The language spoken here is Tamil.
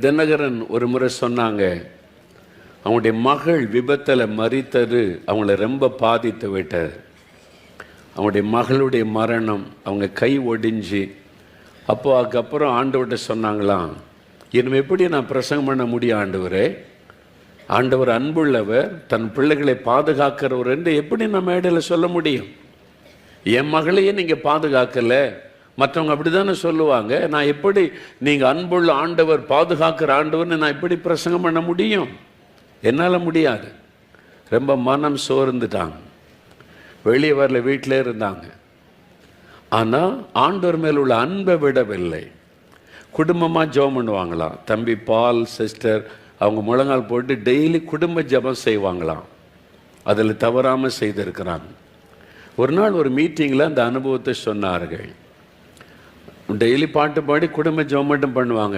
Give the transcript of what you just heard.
தினகரன் ஒரு முறை சொன்னாங்க, அவங்களுடைய மகள் விபத்தில் மரித்தது அவங்கள ரொம்ப பாதித்து விட்டது. அவங்களுடைய மகளுடைய மரணம், அவங்க கை ஒடிஞ்சு, அதுக்கப்புறம் ஆண்டவர்கிட்ட சொன்னாங்களாம், இனிமே எப்படி நான் பிரசங்கம் பண்ண முடியும் ஆண்டவரே? ஆண்டவர் அன்புள்ளவர், தன் பிள்ளைகளை பாதுகாக்கிறவர் என்று எப்படி நான் மேடையில் சொல்ல முடியும்? என் மகளையே நீங்கள் பாதுகாக்கலை, மற்றவங்க அப்படி தானே சொல்லுவாங்க. நான் எப்படி நீங்கள் அன்புள்ள ஆண்டவர், பாதுகாக்கிற ஆண்டவர்னு நான் எப்படி பிரசங்கம் பண்ண முடியும்? என்னால் முடியாது. ரொம்ப மனம் சோர்ந்துட்டாங்க, வெளியே வரல, வீட்டிலே இருந்தாங்க. ஆனால் ஆண்டவர் மேல் உள்ள அன்பை விடவில்லை. குடும்பமாக ஜெபம் பண்ணுவாங்களாம். தம்பி பால், சிஸ்டர் அவங்க முழங்கால் போட்டு டெய்லி குடும்ப ஜெபம் செய்வாங்களாம். அதில் தவறாமல் செய்திருக்கிறாங்க. ஒரு நாள் ஒரு மீட்டிங்கில் அந்த அனுபவத்தை சொன்னார்கள். டெய்லி பாட்டு பாடி குடும்ப ஜெபம் மட்டும் பண்ணுவாங்க.